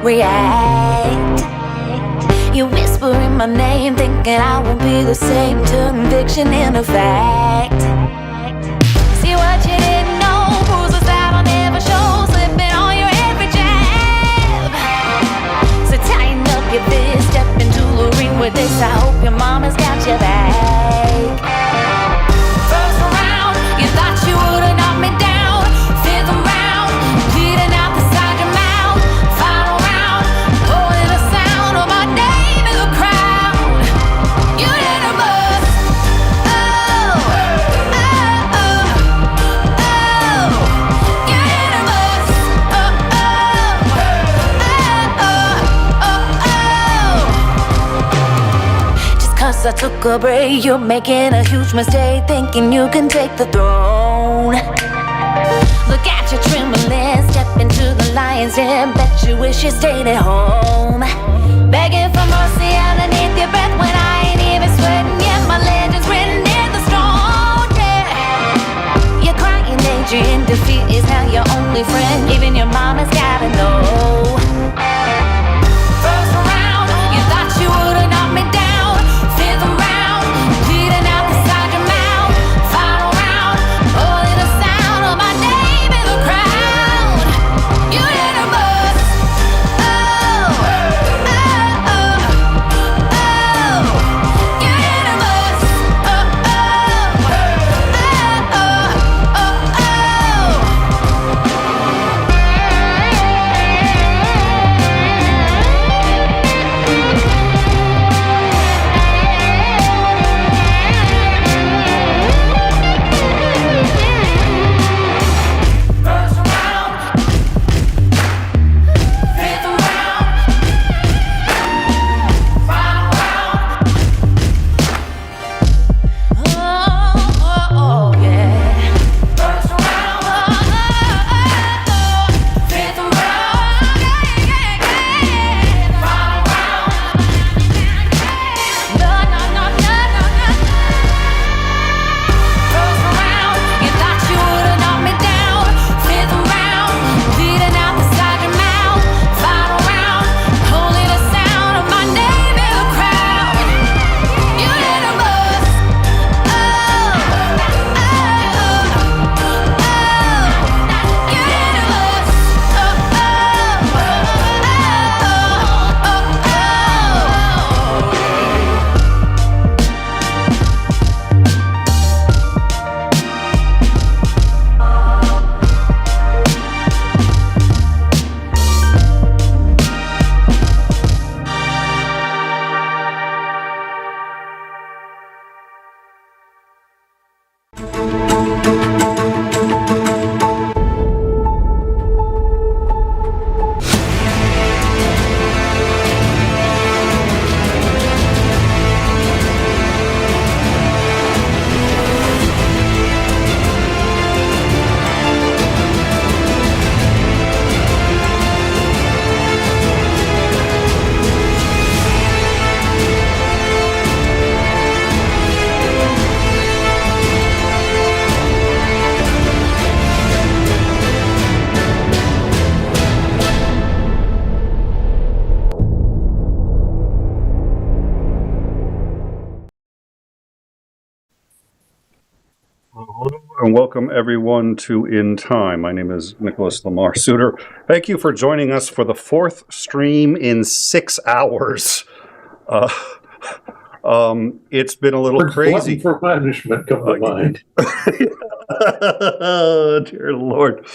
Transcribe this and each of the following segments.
react. You whispering my name, thinking I won't be the same. Turn fiction into fact. See what you didn't know, bruises that I'll never show, slipping on your every jab. So tighten up your fist, step into the ring with this. I hope your mama's got your back. First round, you thought you would've knocked me down. Fifth round, bleeding out the side of your mouth. Final round, holding the sound of my name in the crowd. You didn't bust. Oh, oh, oh, oh. You didn't bust. Oh, oh, oh, oh, oh. Just 'cause I took a break, you're making a huge mistake, thinking you can take the throne. Look at you trembling, step into the lion's den. Bet you wish you stayed at home. Begging for mercy underneath your breath when I ain't even sweating yet. My legend's written in the stone, yeah. You're crying danger in defeat is now your only friend. Even your mama's gotta know. First round, you thought you would've knocked me down. Fifth round, bleeding out the side of your mouth. Final round, holding the sound of my name in the crowd. You didn't bust. Oh, oh, oh, oh. You didn't bust. Oh, oh, oh, oh, First round, fifth round, final round. Oh, oh, oh, yeah. First round, fifth round, final round. No, no, no, no, no, no. First round, you thought you would've knocked me down. Fifth round, bleeding out the side of your mouth. Final round, holding the sound of my name in the crowd. You didn't bust. Oh, oh, oh, oh. You didn't bust. Oh, oh, oh, And welcome everyone to In Time. My name is Nicholas Lamar Suter. Thank you for joining us for the fourth stream in 6 hours. It's been a little crazy. For punishment, come to mind. Dear Lord.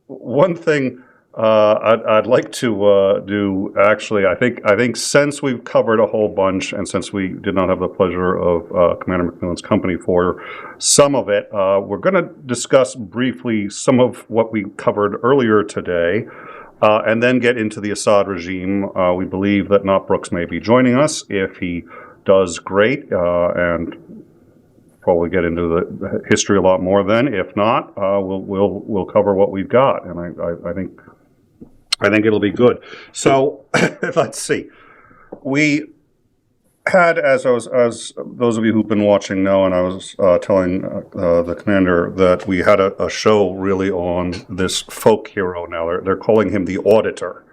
One thing I'd like to do, actually, I think since we've covered a whole bunch, and since we did not have the pleasure of Commander Macmillan's company for some of it, we're going to discuss briefly some of what we covered earlier today, and then get into the Assad regime. We believe that Not Brooks may be joining us. If he does, great, and probably get into the history a lot more then. If not, we'll cover what we've got, and I think it'll be good. So let's see. had, as those of you who've been watching know, and I was telling the commander that we had a show really on this folk hero now. They're calling him the Auditor.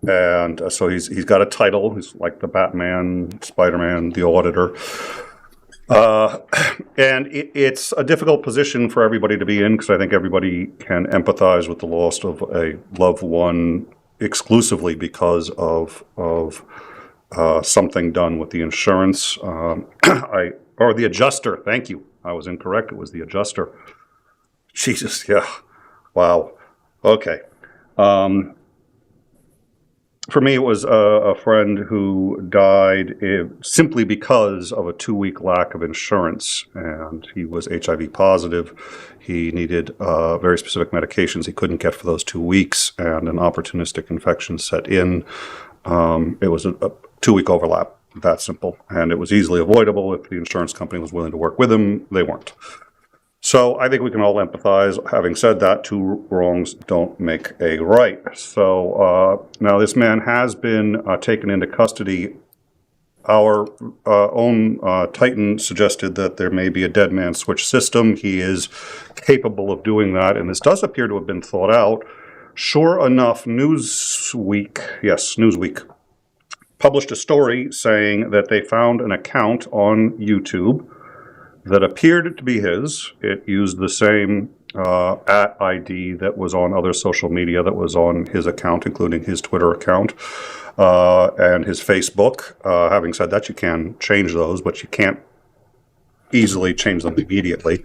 And so he's got a title. He's like the Batman, Spider-Man, the Auditor. And it's a difficult position for everybody to be in, because I think everybody can empathize with the loss of a loved one exclusively because of something done with the insurance. Or the adjuster. Thank you. I was incorrect. It was the adjuster. Jesus. Yeah. Wow. Okay. For me, it was a friend who died simply because of a 2-week lack of insurance, and he was HIV positive. He needed very specific medications he couldn't get for those 2 weeks, and an opportunistic infection set in. It was a 2-week overlap, that simple, and it was easily avoidable if the insurance company was willing to work with him. They weren't. So I think we can all empathize. Having said that, 2 wrongs don't make a right. So now this man has been taken into custody. Our own Titan suggested that there may be a dead man switch system. He is capable of doing that, and this does appear to have been thought out. Sure enough, Newsweek published a story saying that they found an account on YouTube that appeared to be his. It used the same @ID that was on other social media that was on his account, including his Twitter account and his Facebook. Having said that, you can change those, but you can't easily change them immediately.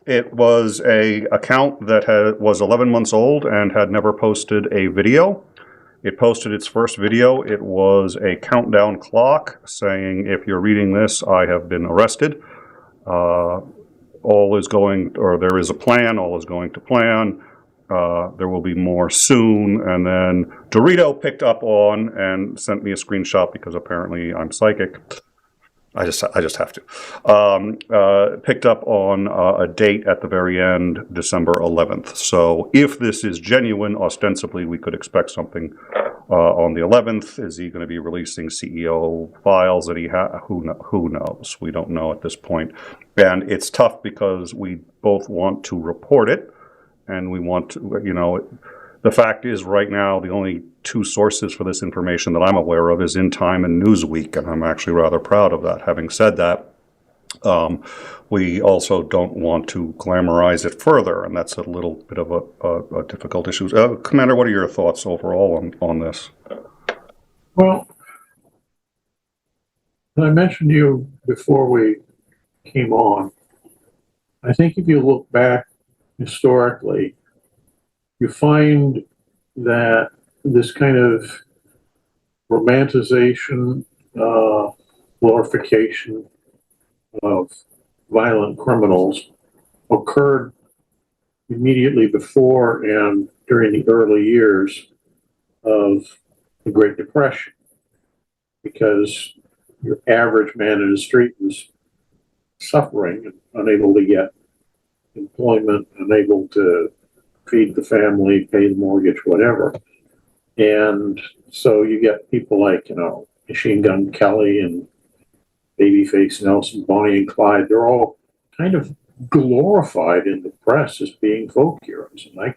It was a account that was 11 months old and had never posted a video. It posted its first video. It was a countdown clock saying, if you're reading this, I have been arrested. All is going, or there is a plan, all is going to plan. There will be more soon. And then Dorito picked up on and sent me a screenshot, because apparently I'm psychic. I just have to. Picked up on a date at the very end, December 11th. So if this is genuine, ostensibly we could expect something on the 11th. Is he going to be releasing CEO files that he who knows? We don't know at this point. And it's tough because we both want to report it, and we want to, the fact is right now the only 2 sources for this information that I'm aware of is In Time and Newsweek, and I'm actually rather proud of that. Having said that, we also don't want to glamorize it further, and that's a little bit of a difficult issue. Commander, what are your thoughts overall on this? Well, I mentioned to you before we came on, I think if you look back historically, you find that this kind of romanticization, glorification of violent criminals occurred immediately before and during the early years of the Great Depression, because your average man in the street was suffering and unable to get employment, unable to feed the family, pay the mortgage, whatever. And so you get people like, Machine Gun Kelly and Babyface Nelson, Bonnie and Clyde. They're all kind of glorified in the press as being folk heroes. And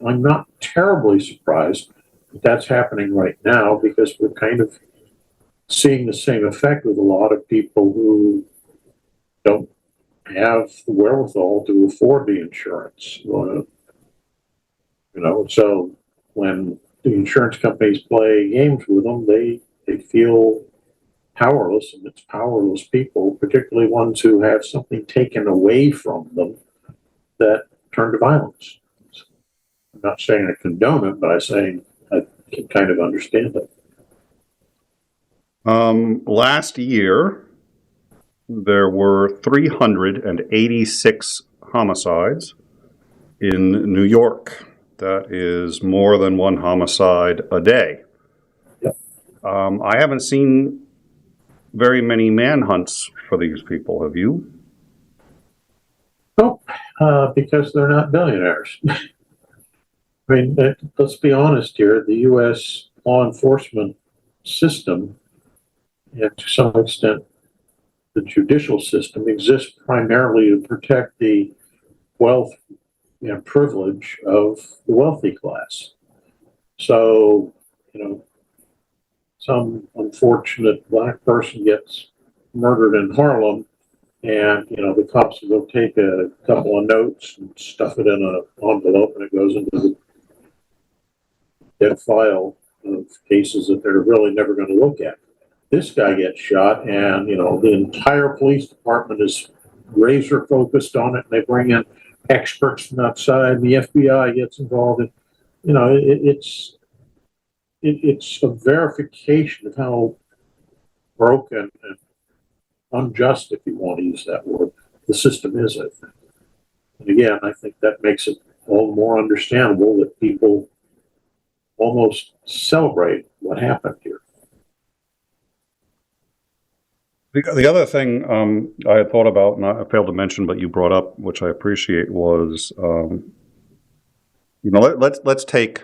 I'm not terribly surprised that that's happening right now, because we're kind of seeing the same effect with a lot of people who don't have the wherewithal to afford the insurance. So when the insurance companies play games with them, they feel powerless, and it's powerless people, particularly ones who have something taken away from them, that turn to violence. I'm not saying I condone it, but I'm saying I can kind of understand it. Last year, there were 386 homicides in New York. That is more than 1 homicide a day. Yep. I haven't seen very many manhunts for these people. Have you? Nope, because they're not billionaires. I mean, let's be honest here. The U.S. law enforcement system and to some extent the judicial system exists primarily to protect the wealth and privilege of the wealthy class. So, some unfortunate black person gets murdered in Harlem, and the cops will go take a couple of notes and stuff it in an envelope, and it goes into the dead file of cases that they're really never going to look at. This guy gets shot, and the entire police department is razor focused on it, and they bring in experts from outside. And the FBI gets involved, and it's a verification of how broken and unjust, if you want to use that word, the system is, I think. And again, I think that makes it all the more understandable that people almost celebrate what happened here. The other thing I had thought about, and I failed to mention, but you brought up, which I appreciate, was let's take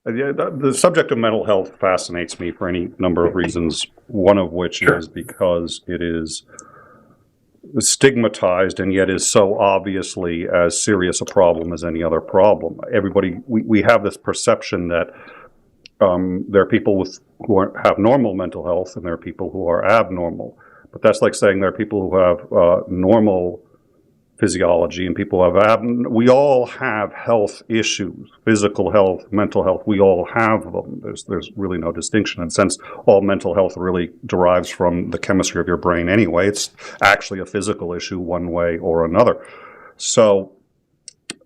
the subject of mental health fascinates me for any number of reasons. One of which is because it is stigmatized and yet is so obviously as serious a problem as any other problem. We have this perception that there are people who have normal mental health and there are people who are abnormal. But that's like saying there are people who have normal physiology and people who have we all have health issues, physical health, mental health. We all have them. There's really no distinction. And since all mental health really derives from the chemistry of your brain anyway, it's actually a physical issue one way or another. So,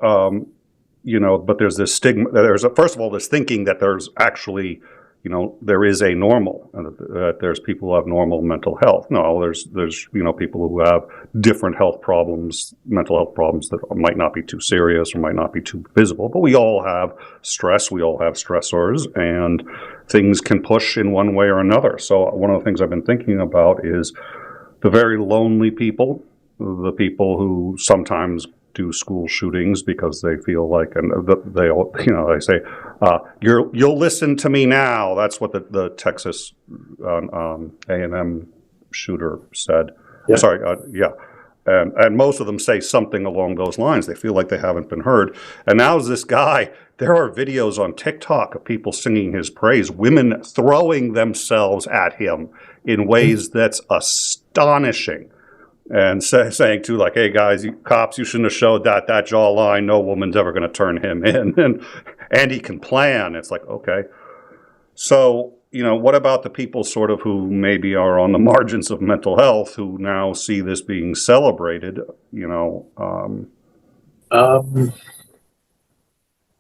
but there's this stigma. First of all, this thinking that there's actually, there is a normal, that there's people who have normal mental health. No, there's people who have different health problems, mental health problems that might not be too serious or might not be too visible. But we all have stress. We all have stressors, and things can push in one way or another. So one of the things I've been thinking about is the very lonely people, the people who sometimes do school shootings because they feel like, and they say, you'll listen to me now. That's what the Texas A&M shooter said. Yeah. Sorry, yeah. And most of them say something along those lines. They feel like they haven't been heard. And now this guy, there are videos on TikTok of people singing his praise, women throwing themselves at him in ways that's astonishing. And saying too, like, hey guys, cops, you shouldn't have showed that jawline. No woman's ever going to turn him in, and he can plan. It's like, okay. So, what about the people sort of who maybe are on the margins of mental health who now see this being celebrated?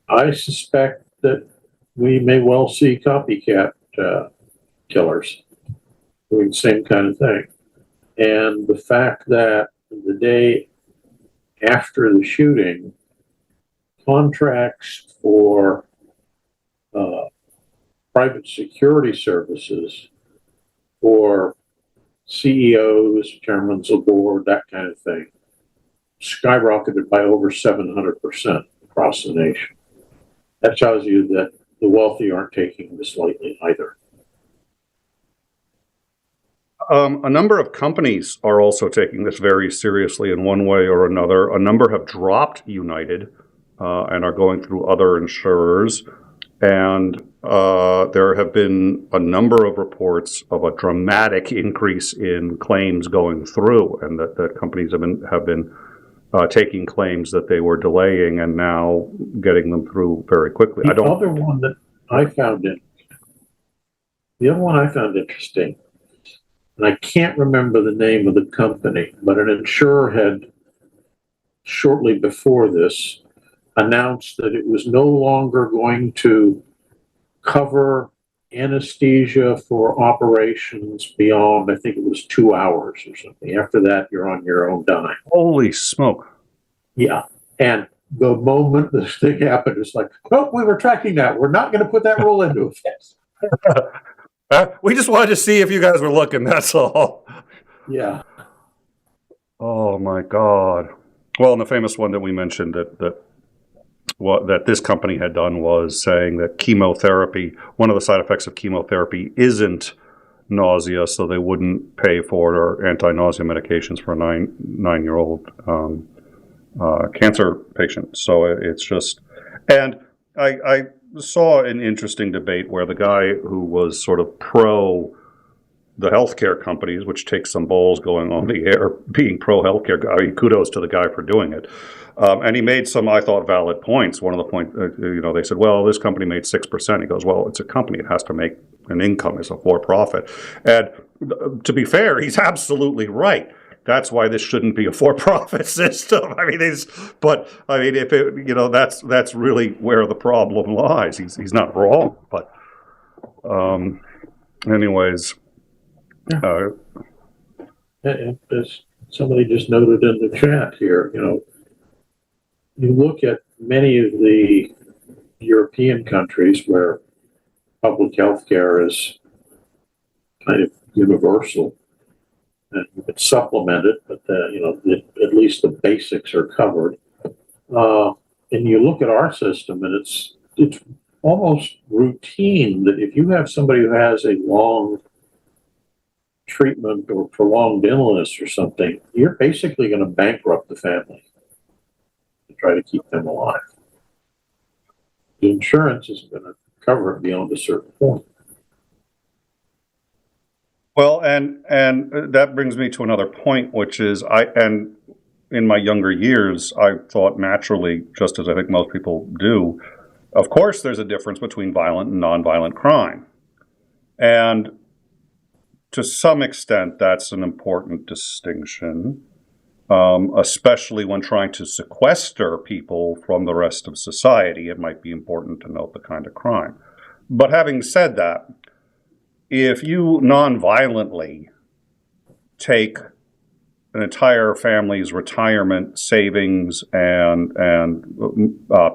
I suspect that we may well see copycat killers doing the same kind of thing. And the fact that the day after the shooting, contracts for private security services for CEOs, chairmen of the board, that kind of thing, skyrocketed by over 700% across the nation. That tells you that the wealthy aren't taking this lightly either. A number of companies are also taking this very seriously in one way or another. A number have dropped United and are going through other insurers. And there have been a number of reports of a dramatic increase in claims going through, and that companies have been taking claims that they were delaying and now getting them through very quickly. The other one I found interesting, and I can't remember the name of the company, but an insurer had shortly before this announced that it was no longer going to cover anesthesia for operations beyond, I think it was 2 hours or something. After that, you're on your own dime. Holy smoke. Yeah. And the moment this thing happened, it's like, oh, we were tracking that. We're not going to put that rule into effect. We just wanted to see if you guys were looking, that's all. Yeah. Oh, my God. Well, and the famous one that we mentioned that this company had done was saying that chemotherapy, one of the side effects of chemotherapy isn't nausea, so they wouldn't pay for it, or anti-nausea medications for a nine-year-old cancer patient. So it's just, and I saw an interesting debate where the guy who was sort of pro the healthcare companies, which takes some balls going on the air, being pro-healthcare, I mean, kudos to the guy for doing it. And he made some, I thought, valid points. One of the points, they said, well, this company made 6%. He goes, well, it's a company. It has to make an income. It's a for-profit. And to be fair, he's absolutely right. That's why this shouldn't be a for-profit system. I mean, if it, that's really where the problem lies. He's not wrong, but anyways. As somebody just noted in the chat here, you look at many of the European countries where public health care is kind of universal, and it's supplemented, but at least the basics are covered. And you look at our system, and it's almost routine that if you have somebody who has a long treatment or prolonged illness or something, you're basically going to bankrupt the family to try to keep them alive. The insurance isn't going to cover it beyond a certain point. Well, and that brings me to another point, which is in my younger years, I thought naturally, just as I think most people do, of course there's a difference between violent and nonviolent crime. And to some extent, that's an important distinction, especially when trying to sequester people from the rest of society. It might be important to note the kind of crime. But having said that, if you nonviolently take an entire family's retirement savings and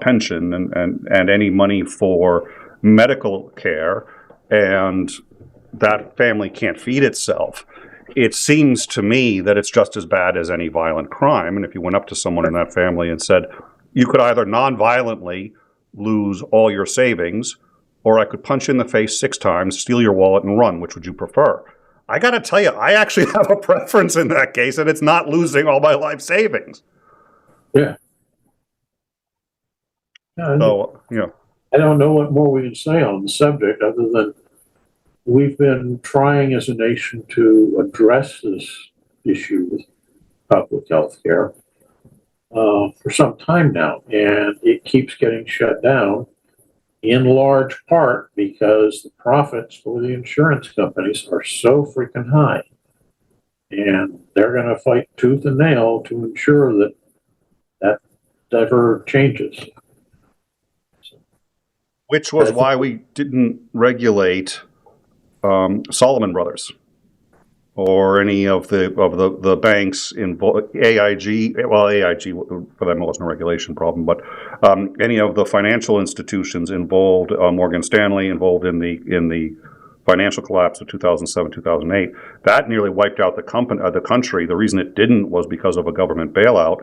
pension and any money for medical care, and that family can't feed itself, it seems to me that it's just as bad as any violent crime. And if you went up to someone in that family and said, you could either non-violently lose all your savings, or I could punch you in the face 6 times, steal your wallet, and run, which would you prefer? I got to tell you, I actually have a preference in that case, and it's not losing all my life savings. Yeah. So, I don't know what more we can say on the subject other than we've been trying as a nation to address this issue with public health care for some time now, and it keeps getting shut down, in large part because the profits for the insurance companies are so freaking high. And they're going to fight tooth and nail to ensure that that never changes. Which was why we didn't regulate Salomon Brothers or any of the banks involved. AIG for them it wasn't a regulation problem, but any of the financial institutions involved, Morgan Stanley involved in the financial collapse of 2007, 2008, that nearly wiped out the country. The reason it didn't was because of a government bailout,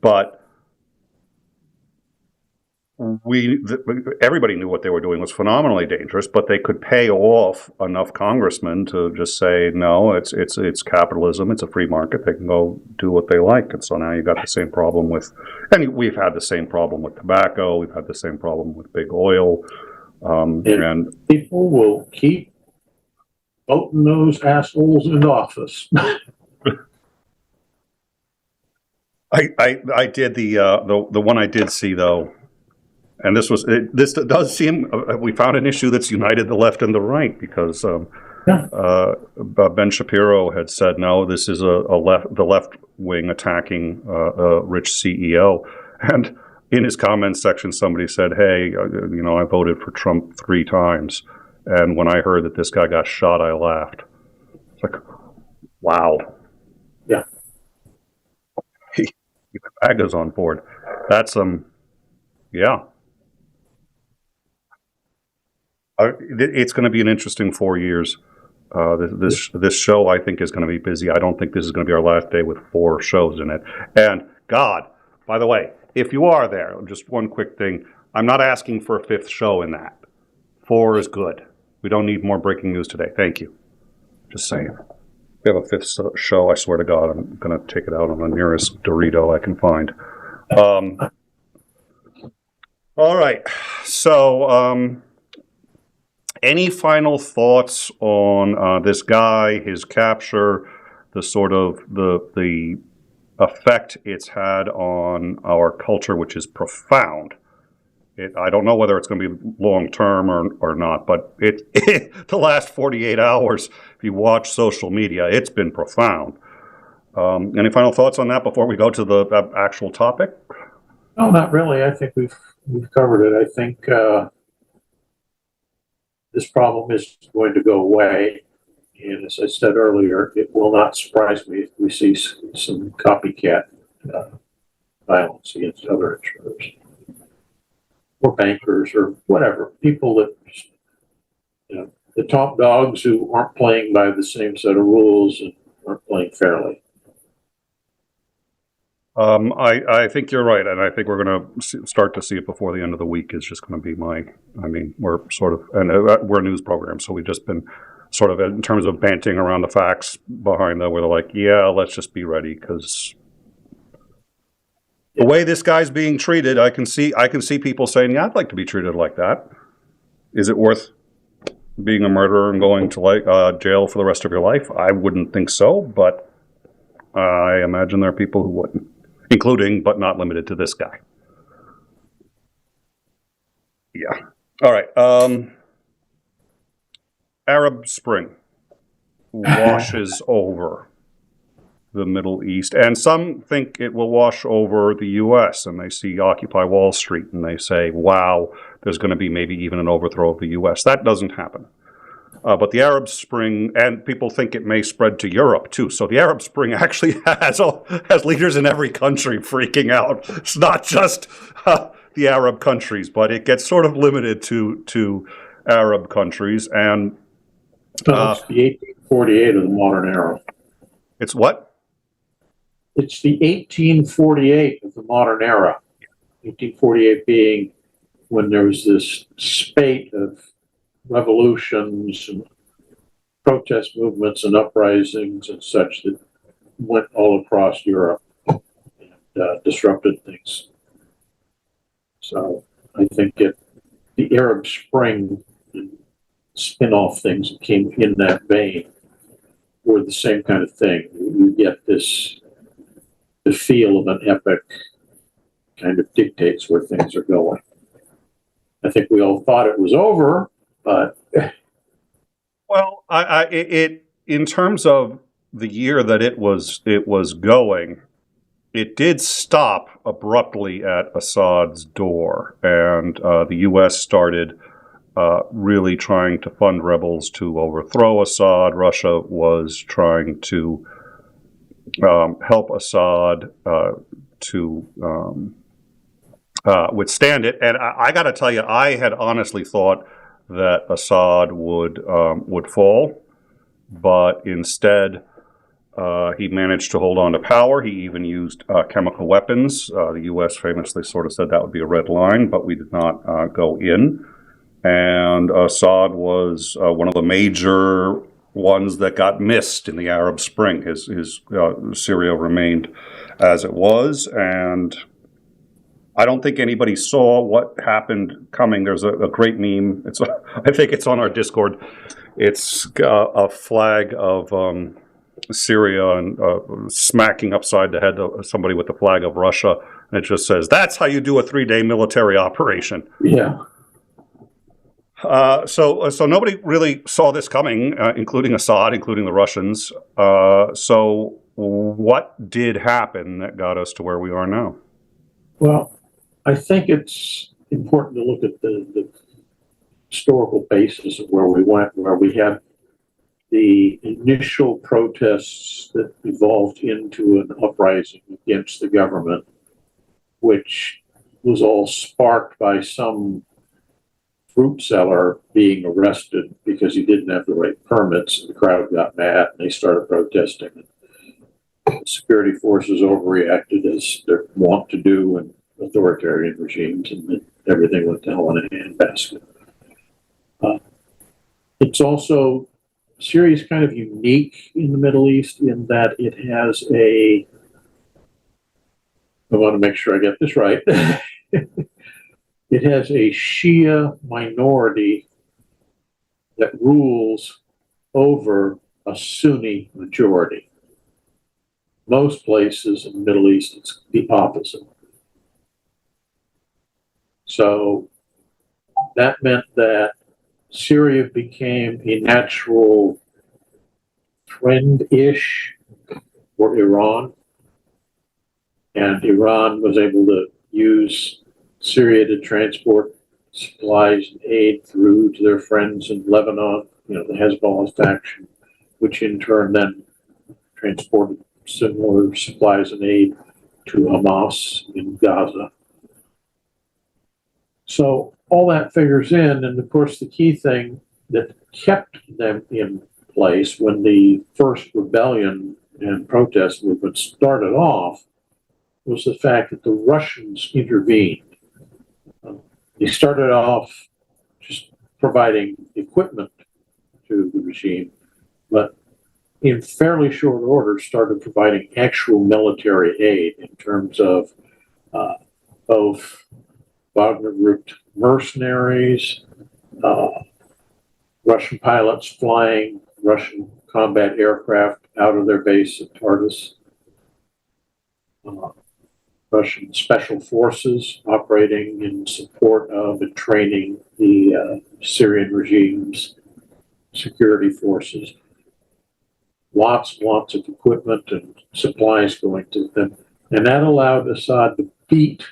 but everybody knew what they were doing was phenomenally dangerous, but they could pay off enough congressmen to just say, no, it's capitalism, it's a free market, they can go do what they like. And so now you got the same problem and we've had the same problem with tobacco, we've had the same problem with big oil. And people will keep voting those assholes in office. I did the one I did see though. And this does seem, we found an issue that's united the left and the right, because Ben Shapiro had said, no, this is the left wing attacking a rich CEO. And in his comments section, somebody said, hey, I voted for Trump 3 times. And when I heard that this guy got shot, I laughed. It's like, wow. Yeah. The AGA's on board. That's, yeah. It's going to be an interesting 4 years. This show, I think, is going to be busy. I don't think this is going to be our last day with 4 shows in it. And God, by the way, if you are there, just one quick thing. I'm not asking for a 5th show in that. 4 is good. We don't need more breaking news today. Thank you. Just saying. If we have a fifth show, I swear to God, I'm going to take it out on the nearest Dorito I can find. All right. So, any final thoughts on this guy, his capture, the sort of the effect it's had on our culture, which is profound? I don't know whether it's going to be long term or not, but the last 48 hours, if you watch social media, it's been profound. Any final thoughts on that before we go to the actual topic? No, not really. I think we've covered it. I think this problem is going to go away. And as I said earlier, it will not surprise me if we see some copycat violence against other insurers or bankers or whatever. People that, the top dogs who aren't playing by the same set of rules and aren't playing fairly. I think you're right, and I think we're going to start to see it before the end of the week. Is just going to be we're sort of, and we're a news program, so we've just been sort of, in terms of banting around the facts behind that, where they're like, yeah, let's just be ready, because the way this guy's being treated, I can see people saying, yeah, I'd like to be treated like that. Is it worth being a murderer and going to jail for the rest of your life? I wouldn't think so, but I imagine there are people who wouldn't, including, but not limited to, this guy. Yeah. All right. Arab Spring washes over the Middle East, and some think it will wash over the U.S., and they see Occupy Wall Street, and they say, wow, there's going to be maybe even an overthrow of the U.S. That doesn't happen. But the Arab Spring, and people think it may spread to Europe, too. So the Arab Spring actually has leaders in every country freaking out. It's not just the Arab countries, but it gets sort of limited to Arab countries. And it's the 1848 of the modern era. It's what? It's the 1848 of the modern era. 1848 being when there was this spate of revolutions and protest movements and uprisings and such that went all across Europe and disrupted things. So I think the Arab Spring and spin-off things that came in that vein were the same kind of thing. You get the feel of an epic kind of dictates where things are going. I think we all thought it was over, but well, in terms of the year that it was going, it did stop abruptly at Assad's door, and the U.S. started really trying to fund rebels to overthrow Assad. Russia was trying to help Assad to withstand it. And I got to tell you, I had honestly thought that Assad would fall, but instead he managed to hold on to power. He even used chemical weapons. The U.S. famously sort of said that would be a red line, but we did not go in. And Assad was one of the major ones that got missed in the Arab Spring. His Syria remained as it was, and I don't think anybody saw what happened coming. There's a great meme. I think it's on our Discord. It's a flag of Syria and smacking upside the head of somebody with the flag of Russia, and it just says, "That's how you do a 3-day military operation." Yeah. So nobody really saw this coming, including Assad, including the Russians. So what did happen that got us to where we are now? Well, I think it's important to look at the historical basis of where we went, where we had the initial protests that evolved into an uprising against the government, which was all sparked by some fruit seller being arrested because he didn't have the right permits. The crowd got mad and they started protesting. The security forces overreacted, as they're wont to do in authoritarian regimes, and then everything went to hell in a handbasket. It's also Syria is kind of unique in the Middle East in that it has I want to make sure I get this right. It has a Shia minority that rules over a Sunni majority. Most places in the Middle East, it's the opposite. So that meant that Syria became a natural friend-ish for Iran, and Iran was able to use Syria to transport supplies and aid through to their friends in Lebanon, the Hezbollah faction, which in turn then transported similar supplies and aid to Hamas in Gaza. So all that figures in, and of course the key thing that kept them in place when the first rebellion and protest movement started off was the fact that the Russians intervened. They started off just providing equipment to the regime, but in fairly short order started providing actual military aid in terms of both Wagner-grouped mercenaries, Russian pilots flying Russian combat aircraft out of their base at Tartus, Russian special forces operating in support of and training the Syrian regime's security forces. Lots and lots of equipment and supplies going to them. And that allowed Assad to beat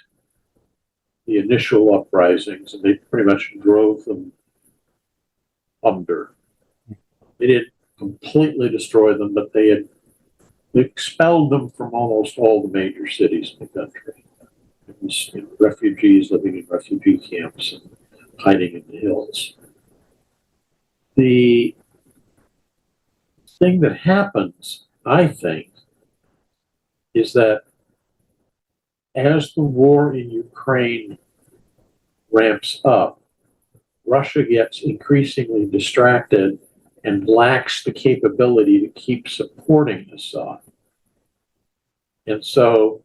the initial uprisings, and they pretty much drove them under. They didn't completely destroy them, but they had expelled them from almost all the major cities in the country. It was refugees living in refugee camps and hiding in the hills. The thing that happens, I think, is that as the war in Ukraine ramps up, Russia gets increasingly distracted and lacks the capability to keep supporting Assad. And so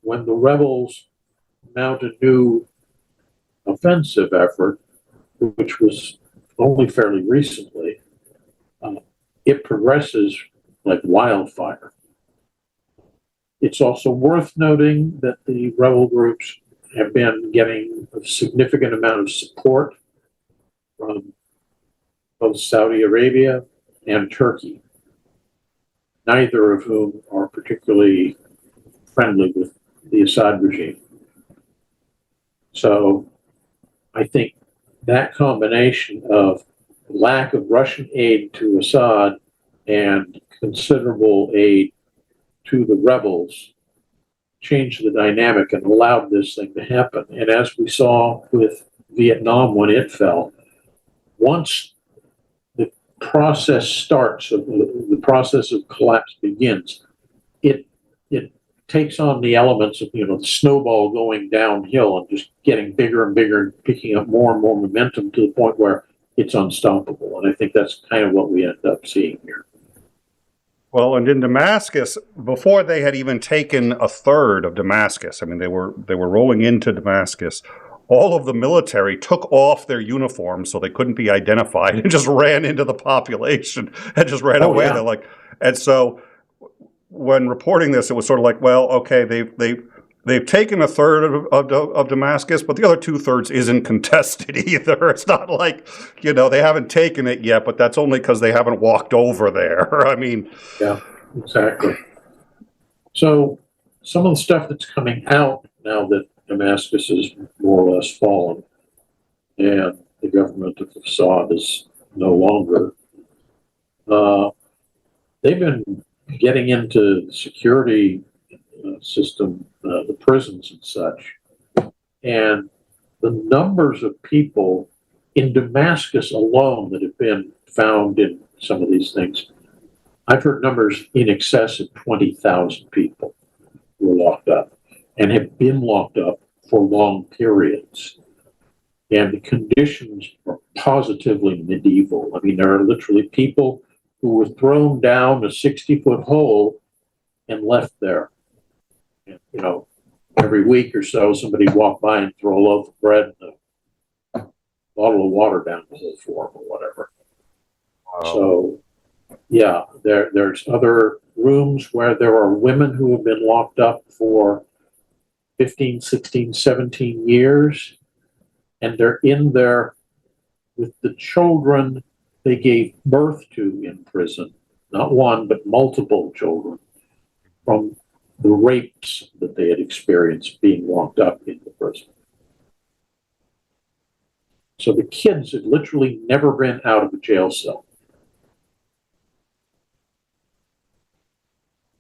when the rebels mount a new offensive effort, which was only fairly recently, it progresses like wildfire. It's also worth noting that the rebel groups have been getting a significant amount of support from both Saudi Arabia and Turkey, neither of whom are particularly friendly with the Assad regime. So I think that combination of lack of Russian aid to Assad and considerable aid to the rebels changed the dynamic and allowed this thing to happen. And as we saw with Vietnam when it fell, once the process starts, the process of collapse begins, it takes on the elements of the snowball going downhill and just getting bigger and bigger and picking up more and more momentum to the point where it's unstoppable. And I think that's kind of what we end up seeing here. Well, and in Damascus, before they had even taken a third of Damascus, I mean, they were rolling into Damascus, all of the military took off their uniforms so they couldn't be identified and just ran into the population and just ran away. Yeah. And so when reporting this, it was sort of like, well, okay, they've taken a third of Damascus, but the other 2/3 isn't contested either. It's not like, they haven't taken it yet, but that's only because they haven't walked over there. I mean. Yeah, exactly. So some of the stuff that's coming out now that Damascus is more or less fallen and the government of Assad is no longer, they've been getting into the security system, the prisons and such. And the numbers of people in Damascus alone that have been found in some of these things, I've heard numbers in excess of 20,000 people were locked up and have been locked up for long periods. and the conditions are positively medieval. I mean, there are literally people who were thrown down a 60-foot hole and left there. And, you know, every week or so, somebody walked by and throw a loaf of bread and a bottle of water down the hole for them or whatever. Wow. So, yeah, there's other rooms where there are women who have been locked up for 15, 16, 17 years, and they're in there with the children they gave birth to in prison, not one, but multiple children, from the rapes that they had experienced being locked up in the prison. So the kids had literally never been out of a jail cell.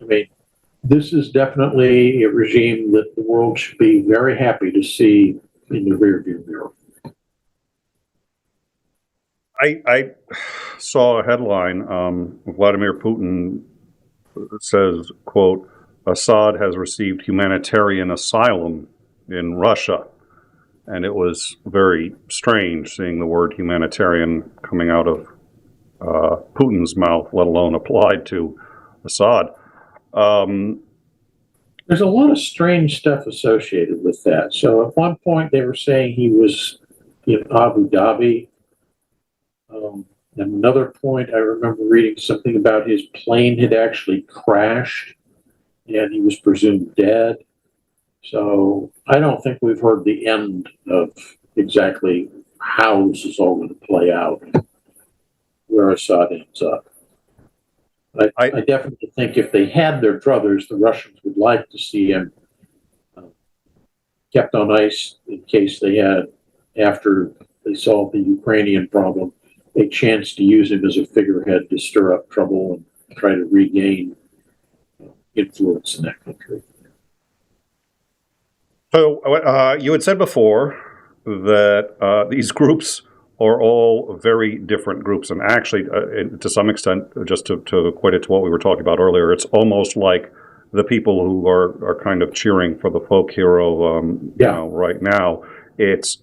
I mean, this is definitely a regime that the world should be very happy to see in the rearview mirror. I saw a headline, Vladimir Putin says, quote, Assad has received humanitarian asylum in Russia. And it was very strange seeing the word humanitarian coming out of Putin's mouth, let alone applied to Assad. There's a lot of strange stuff associated with that. So at one point they were saying he was in Abu Dhabi. At another point, I remember reading something about his plane had actually crashed and he was presumed dead. So I don't think we've heard the end of exactly how this is all going to play out, where Assad ends up. I definitely think if they had their druthers, the Russians would like to see him kept on ice in case they had, after they solved the Ukrainian problem, a chance to use him as a figurehead to stir up trouble and try to regain influence in that country. So you had said before that these groups are all very different groups, and actually, to some extent, just to equate it to what we were talking about earlier, it's almost like the people who are kind of cheering for the folk hero, you know, right now. It's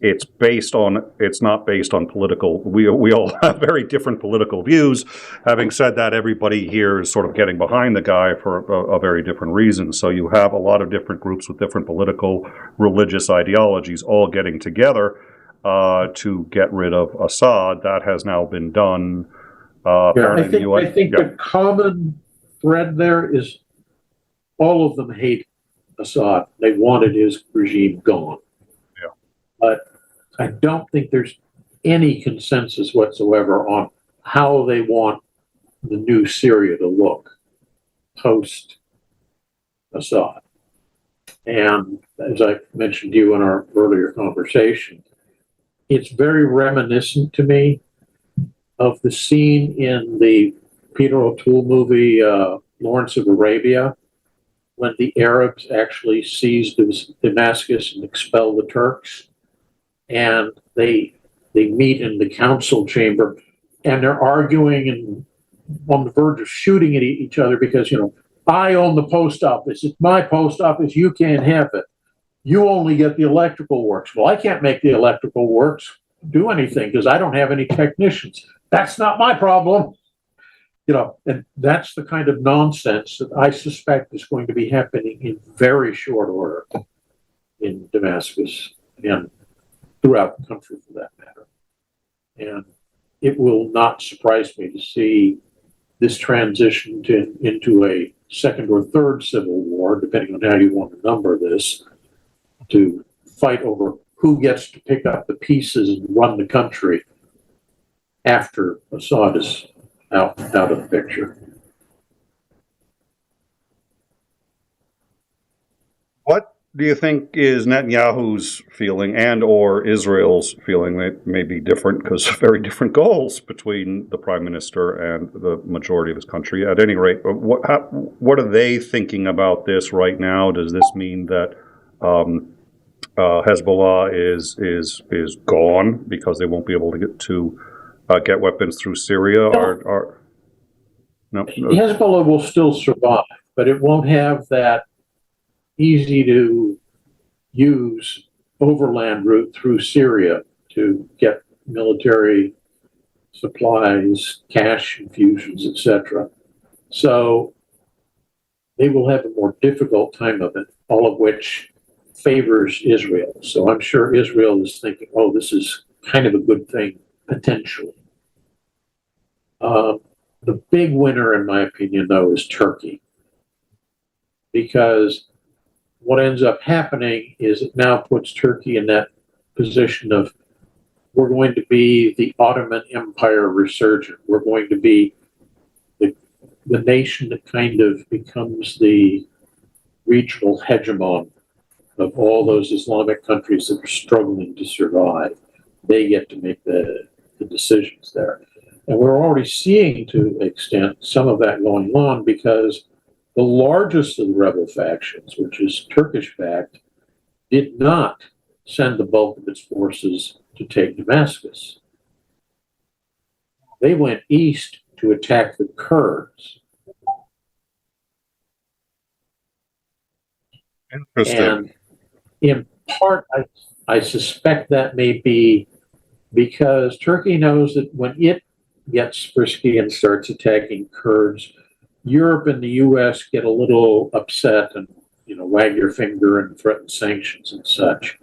not based on political. We all have very different political views. Having said that, everybody here is sort of getting behind the guy for a very different reason. So you have a lot of different groups with different political, religious ideologies all getting together to get rid of Assad. That has now been done. I think the common thread there is all of them hate Assad. They wanted his regime gone. But I don't think there's any consensus whatsoever on how they want the new Syria to look post-Assad. And as I mentioned to you in our earlier conversation, it's very reminiscent to me of the scene in the Peter O'Toole movie, Lawrence of Arabia, when the Arabs actually seized Damascus and expelled the Turks. And they meet in the council chamber, and they're arguing and on the verge of shooting at each other because, you know, I own the post office. It's my post office. You can't have it. You only get the electrical works. Well, I can't make the electrical works do anything because I don't have any technicians. That's not my problem. You know, and that's the kind of nonsense that I suspect is going to be happening in very short order in Damascus and throughout the country for that matter. And it will not surprise me to see this transition into a second or third civil war, depending on how you want to number this, to fight over who gets to pick up the pieces and run the country after Assad is out of the picture. What do you think is Netanyahu's feeling and or Israel's feeling? They may be different because of very different goals between the prime minister and the majority of his country. At any rate, what are they thinking about this right now? Does this mean that Hezbollah is gone because they won't be able to get weapons through Syria? No. Hezbollah will still survive, but it won't have that easy to use overland route through Syria to get military supplies, cash infusions, etc. So they will have a more difficult time of it, all of which favors Israel. So I'm sure Israel is thinking, oh, this is kind of a good thing, potentially. The big winner, in my opinion, though, is Turkey. Because what ends up happening is it now puts Turkey in that position of, we're going to be the Ottoman Empire resurgent. We're going to be the nation that kind of becomes the regional hegemon of all those Islamic countries that are struggling to survive. They get to make the decisions there. And we're already seeing, to an extent, some of that going on, because the largest of the rebel factions, which is Turkish-backed, did not send the bulk of its forces to take Damascus. They went east to attack the Kurds. Interesting. And in part, I suspect that may be because Turkey knows that when it gets frisky and starts attacking Kurds, Europe and the US get a little upset and, wag your finger and threaten sanctions and such.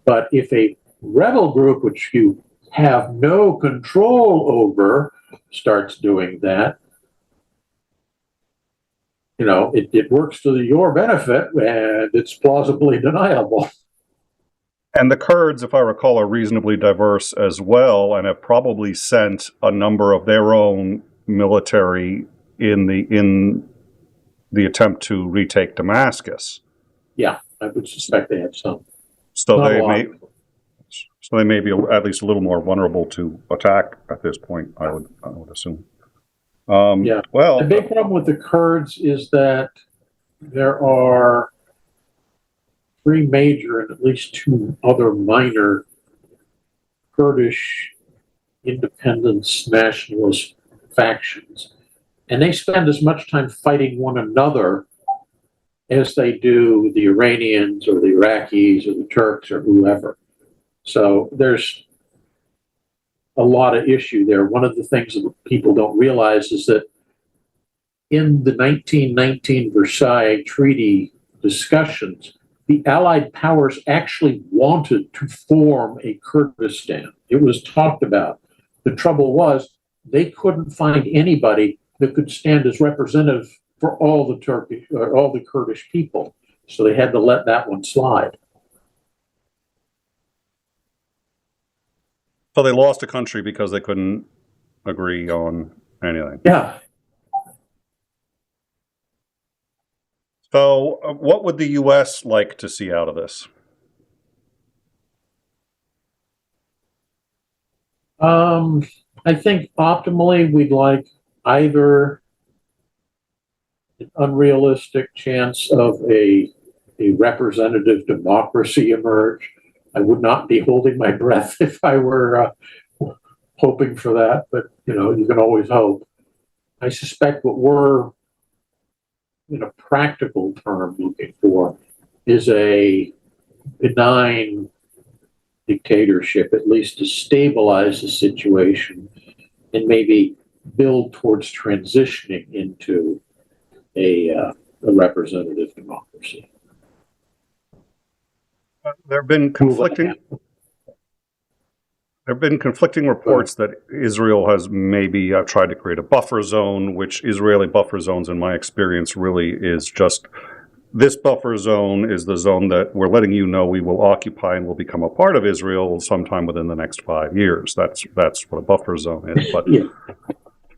But if a rebel group, which you have no control over, starts doing that, it works to your benefit, and it's plausibly deniable. And the Kurds, if I recall, are reasonably diverse as well, and have probably sent a number of their own military in the attempt to retake Damascus. Yeah, I would suspect they have some. So they may be at least a little more vulnerable to attack at this point, I would assume. Yeah. Well, the big problem with the Kurds is that there are 3 major and at least 2 other minor Kurdish independence nationalist factions. And they spend as much time fighting one another as they do the Iranians or the Iraqis or the Turks or whoever. So there's a lot of issue there. One of the things that people don't realize is that in the 1919 Versailles Treaty discussions, the Allied powers actually wanted to form a Kurdistan. It was talked about. The trouble was they couldn't find anybody that could stand as representative for all the Kurdish people. So they had to let that one slide. So they lost a country because they couldn't agree on anything. Yeah. So what would the U.S. like to see out of this? I think optimally we'd like either an unrealistic chance of a representative democracy emerge. I would not be holding my breath if I were hoping for that, but you can always hope. I suspect what we're, in a practical term, looking for is a benign dictatorship, at least to stabilize the situation and maybe build towards transitioning into a representative democracy. There have been conflicting reports that Israel has maybe tried to create a buffer zone, which Israeli buffer zones, in my experience, really is just this buffer zone is the zone that we're letting you know we will occupy and will become a part of Israel sometime within the next 5 years. That's what a buffer zone is. But Yeah.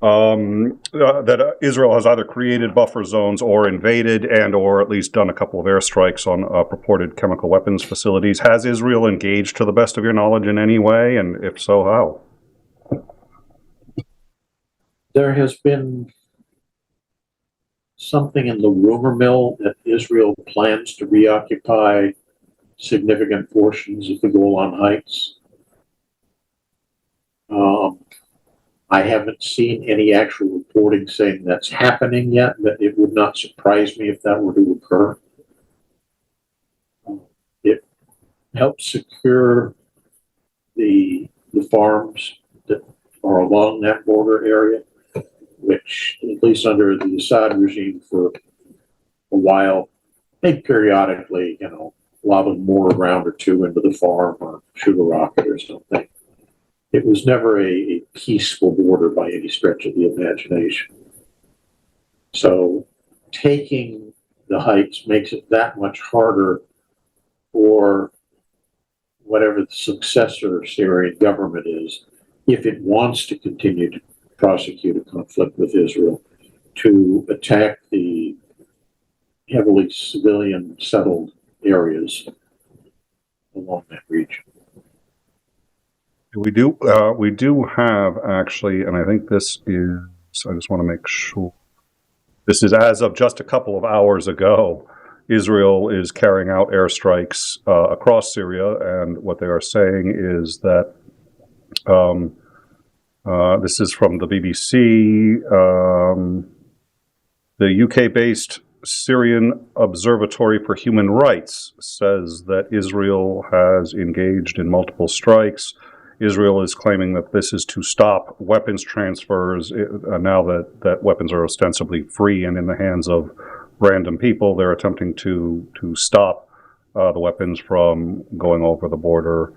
that Israel has either created buffer zones or invaded and or at least done a couple of airstrikes on purported chemical weapons facilities. Has Israel engaged, to the best of your knowledge, in any way? And if so, how? There has been something in the rumor mill that Israel plans to reoccupy significant portions of the Golan Heights. I haven't seen any actual reporting saying that's happening yet, but it would not surprise me if that were to occur. It helps secure the farms that are along that border area, which, at least under the Assad regime for a while, they periodically, lob a mortar round or two into the farm or shoot a rocket or something. It was never a peaceful border by any stretch of the imagination. So taking the heights makes it that much harder for whatever the successor Syrian government is, if it wants to continue to prosecute a conflict with Israel, to attack the heavily civilian settled areas along that region. We do have actually, and I think this is, I just want to make sure, this is as of just a couple of hours ago, Israel is carrying out airstrikes across Syria, and what they are saying is that, this is from the BBC, the UK-based Syrian Observatory for Human Rights says that Israel has engaged in multiple strikes. Israel is claiming that this is to stop weapons transfers now that weapons are ostensibly free and in the hands of random people. They're attempting to stop the weapons from going over the border.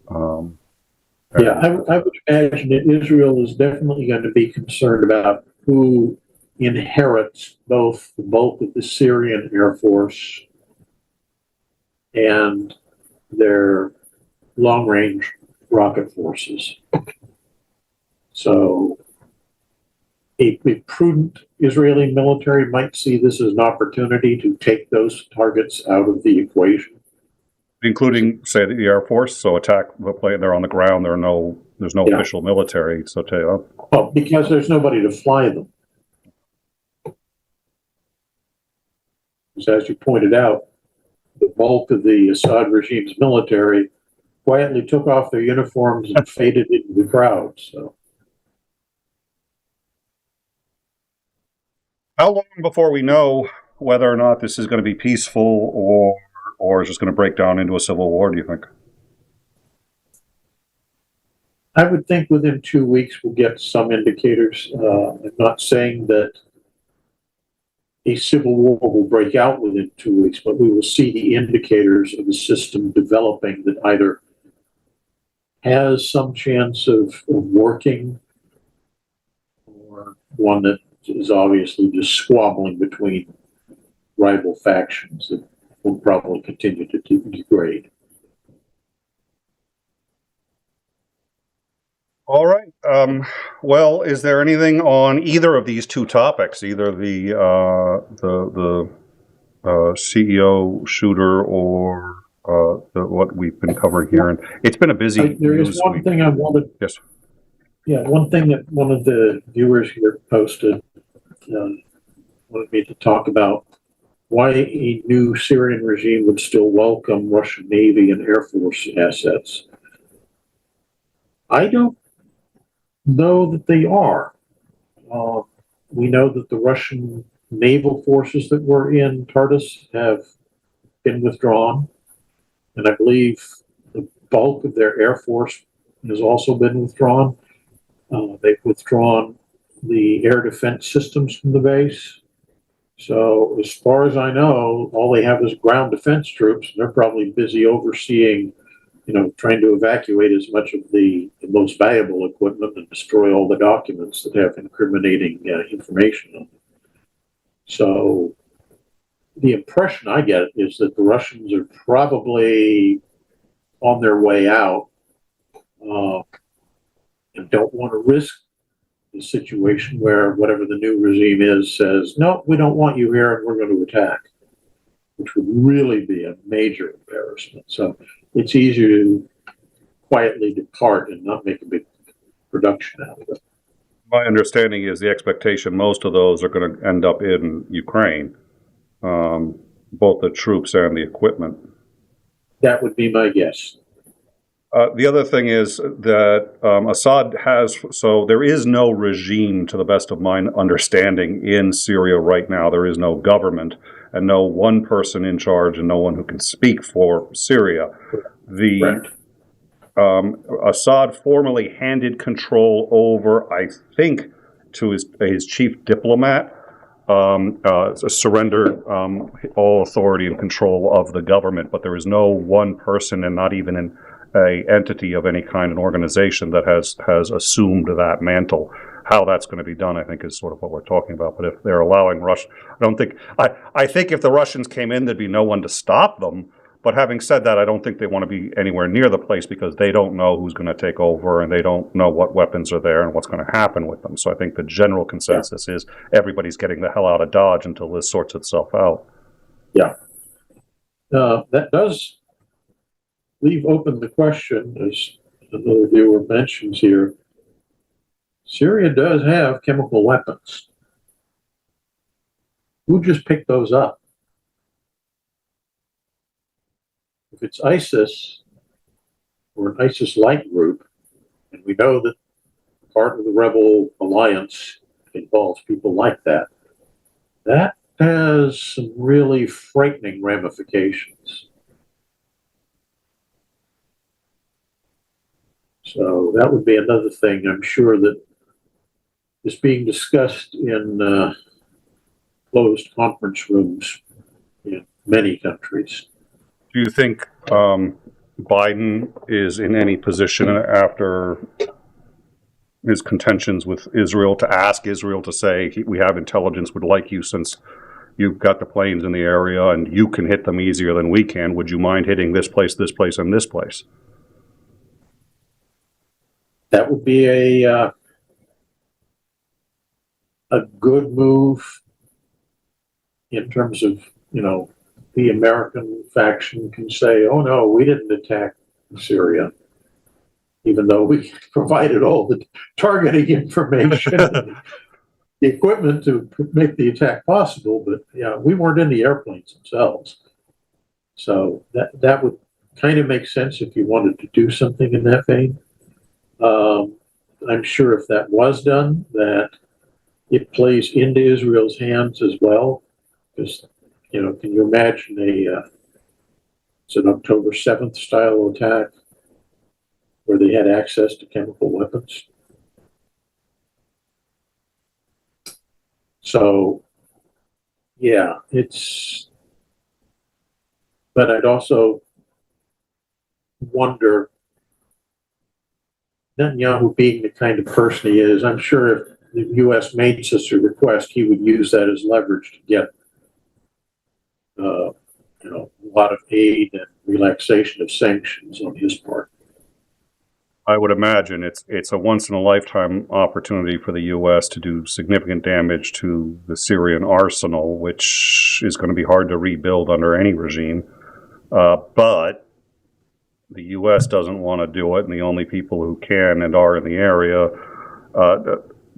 I would imagine that Israel is definitely going to be concerned about who inherits both the bulk of the Syrian Air Force and their long-range rocket forces. So a prudent Israeli military might see this as an opportunity to take those targets out of the equation. Including, say, the Air Force, so attack the plane, they're on the ground, there's no official military, so well, because there's nobody to fly them. As you pointed out, the bulk of the Assad regime's military quietly took off their uniforms and faded into the crowd. So, how long before we know whether or not this is going to be peaceful or is just going to break down into a civil war, do you think? I would think within 2 weeks we'll get some indicators. I'm not saying that a civil war will break out within 2 weeks, but we will see the indicators of the system developing that either has some chance of working, or one that is obviously just squabbling between rival factions that will probably continue to degrade. All right. Well, is there anything on either of these two topics, either the CEO shooter or what we've been covering here? And it's been a busy. There is one thing I wanted. Yes. Yeah, one thing that one of the viewers here posted wanted me to talk about: why a new Syrian regime would still welcome Russian Navy and Air Force assets. I don't know that they are. We know that the Russian naval forces that were in Tartus have been withdrawn, and I believe the bulk of their Air Force has also been withdrawn. They've withdrawn the air defense systems from the base. So as far as I know, all they have is ground defense troops. They're probably busy overseeing, trying to evacuate as much of the most valuable equipment and destroy all the documents that have incriminating information on them. So the impression I get is that the Russians are probably on their way out and don't want to risk the situation where whatever the new regime is says, no, we don't want you here and we're going to attack, which would really be a major embarrassment. So it's easier to quietly depart and not make a big production out of it. My understanding is the expectation most of those are going to end up in Ukraine, both the troops and the equipment. That would be my guess. The other thing is that Assad has, so there is no regime, to the best of my understanding, in Syria right now. There is no government and no one person in charge and no one who can speak for Syria. Right. Assad formally handed control over, I think, to his chief diplomat, surrendered all authority and control of the government, but there is no one person and not even an entity of any kind, an organization that has assumed that mantle. How that's going to be done, I think, is sort of what we're talking about. But if they're allowing Russia, I think if the Russians came in, there'd be no one to stop them. But having said that, I don't think they want to be anywhere near the place because they don't know who's going to take over and they don't know what weapons are there and what's going to happen with them. So I think the general consensus is everybody's getting the hell out of Dodge until this sorts itself out. Yeah. That does leave open the question, as another viewer mentions here. Syria does have chemical weapons. Who just picked those up? If it's ISIS or an ISIS-like group, and we know that part of the rebel alliance involves people like that, that has some really frightening ramifications. So that would be another thing I'm sure that is being discussed in closed conference rooms in many countries. Do you think Biden is in any position after his contentions with Israel to ask Israel to say, we have intelligence, would like you, since you've got the planes in the area and you can hit them easier than we can, would you mind hitting this place, and this place? That would be a good move in terms of, the American faction can say, oh no, we didn't attack Syria, even though we provided all the targeting information, and the equipment to make the attack possible, but yeah, we weren't in the airplanes themselves. So that would kind of make sense if you wanted to do something in that vein. I'm sure if that was done, that it plays into Israel's hands as well, because can you imagine it's an October 7th style attack where they had access to chemical weapons? So, yeah, but I'd also wonder, Netanyahu being the kind of person he is, I'm sure if the U.S. made such a request, he would use that as leverage to get a lot of aid and relaxation of sanctions on his part. I would imagine it's a once-in-a-lifetime opportunity for the U.S. to do significant damage to the Syrian arsenal, which is going to be hard to rebuild under any regime. But the U.S. doesn't want to do it, and the only people who can and are in the area,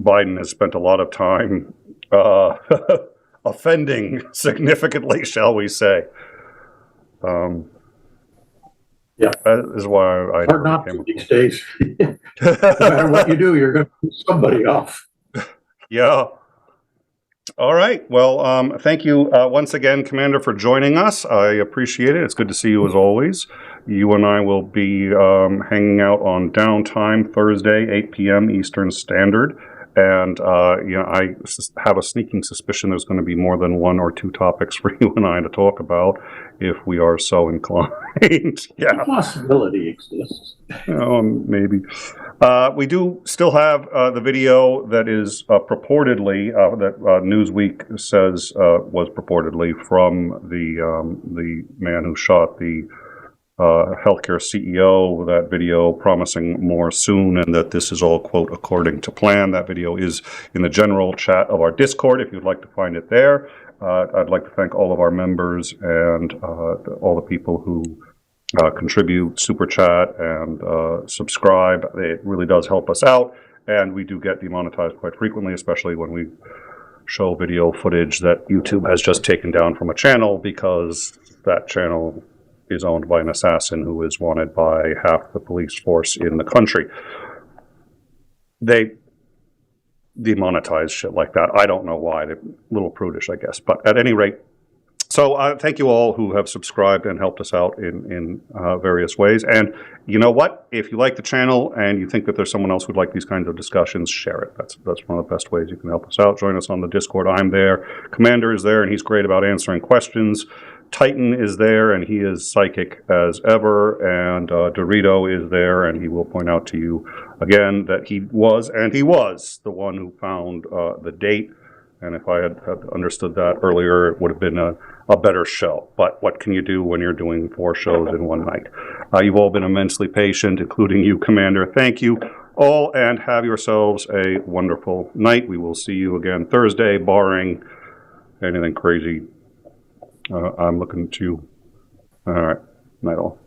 Biden has spent a lot of time offending significantly, shall we say. Yeah, that is why I hard not to these days. No matter what you do, you're going to piss somebody off. Yeah. All right. Well, thank you once again, Commander, for joining us. I appreciate it. It's good to see you as always. You and I will be hanging out on Downtime Thursday, 8 p.m. Eastern Standard. And, I have a sneaking suspicion there's going to be more than one or two topics for you and I to talk about if we are so inclined. Yeah. The possibility exists. Maybe. We do still have the video that is purportedly, that Newsweek says was purportedly from the man who shot the healthcare CEO, that video promising more soon, and that this is all, quote, according to plan. That video is in the general chat of our Discord if you'd like to find it there. I'd like to thank all of our members and all the people who contribute, super chat, and subscribe. It really does help us out, and we do get demonetized quite frequently, especially when we show video footage that YouTube has just taken down from a channel because that channel is owned by an assassin who is wanted by half the police force in the country. They demonetize shit like that. I don't know why. They're a little prudish, I guess. But at any rate, So thank you all who have subscribed and helped us out in various ways. And you know what? If you like the channel and you think that there's someone else who'd like these kinds of discussions, share it. That's one of the best ways you can help us out. Join us on the Discord. I'm there. Commander is there, and he's great about answering questions. Titan is there, and he is psychic as ever. And Dorito is there, and he will point out to you again that he was the one who found the date. And if I had understood that earlier, it would have been a better show. But what can you do when you're doing 4 shows in one night? You've all been immensely patient, including you, Commander. Thank you all, and have yourselves a wonderful night. We will see you again Thursday, barring anything crazy. I'm looking to... All right. Night all.